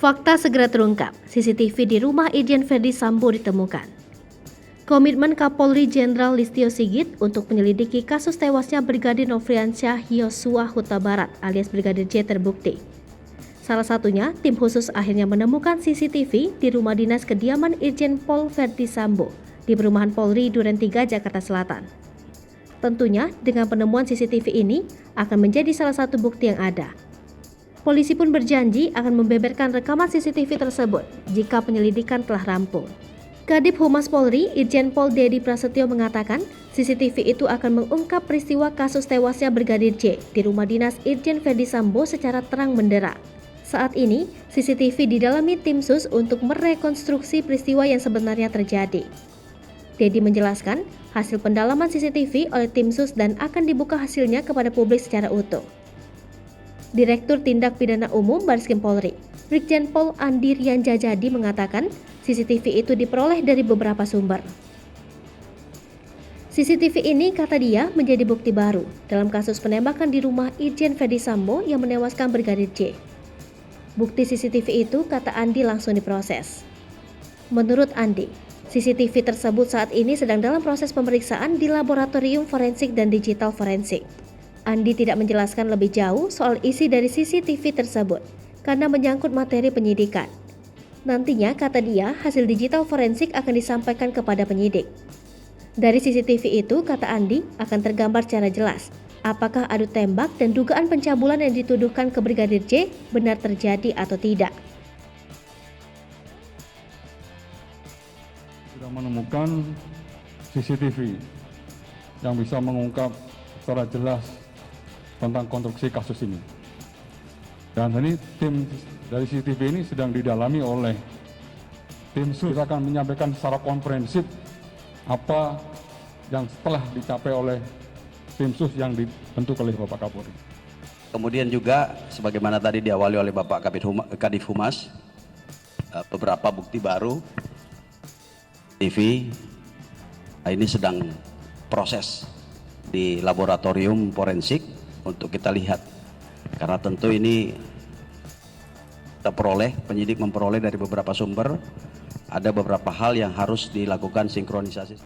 Fakta segera terungkap, CCTV di rumah Irjen Verdi Sambo ditemukan. Komitmen Kapolri Jenderal Listio Sigit untuk menyelidiki kasus tewasnya Brigadir Nofriansyah Yosua Huta Barat alias Brigadir J terbukti. Salah satunya, tim khusus akhirnya menemukan CCTV di rumah dinas kediaman Irjen Pol Verdi Sambo di Perumahan Polri Duren 3, Jakarta Selatan. Tentunya, dengan penemuan CCTV ini akan menjadi salah satu bukti yang ada. Polisi pun berjanji akan membeberkan rekaman CCTV tersebut jika penyelidikan telah rampung. Kadif Humas Polri, Irjen Pol Dedi Prasetyo mengatakan, CCTV itu akan mengungkap peristiwa kasus tewasnya Brigadir J di rumah dinas Irjen Verdi Sambo secara terang benderang. Saat ini, CCTV didalami tim sus untuk merekonstruksi peristiwa yang sebenarnya terjadi. Dedi menjelaskan, hasil pendalaman CCTV oleh tim sus dan akan dibuka hasilnya kepada publik secara utuh. Direktur Tindak Pidana Umum Bareskrim Polri, Brigjen Pol Andi Rian Jajadi mengatakan CCTV itu diperoleh dari beberapa sumber. CCTV ini, kata dia, menjadi bukti baru dalam kasus penembakan di rumah Irjen Verdi Sambo yang menewaskan Brigadir J. Bukti CCTV itu, kata Andi, langsung diproses. Menurut Andi, CCTV tersebut saat ini sedang dalam proses pemeriksaan di Laboratorium Forensik dan Digital Forensik. Andi tidak menjelaskan lebih jauh soal isi dari CCTV tersebut karena menyangkut materi penyidikan. Nantinya, kata dia, hasil digital forensik akan disampaikan kepada penyidik. Dari CCTV itu, kata Andi, akan tergambar secara jelas apakah adu tembak dan dugaan pencabulan yang dituduhkan ke Brigadir J benar terjadi atau tidak. Sudah menemukan CCTV yang bisa mengungkap secara jelas tentang konstruksi kasus ini. Dan ini tim dari CCTV ini sedang didalami oleh tim sus. Kita akan menyampaikan secara komprehensif apa yang telah dicapai oleh tim sus yang dibentuk oleh Bapak Kapolri. Kemudian juga sebagaimana tadi diawali oleh Bapak Kadif Humas, beberapa bukti baru TV ini sedang proses di laboratorium forensik untuk kita lihat, karena tentu ini kita peroleh, penyidik memperoleh dari beberapa sumber, ada beberapa hal yang harus dilakukan sinkronisasi.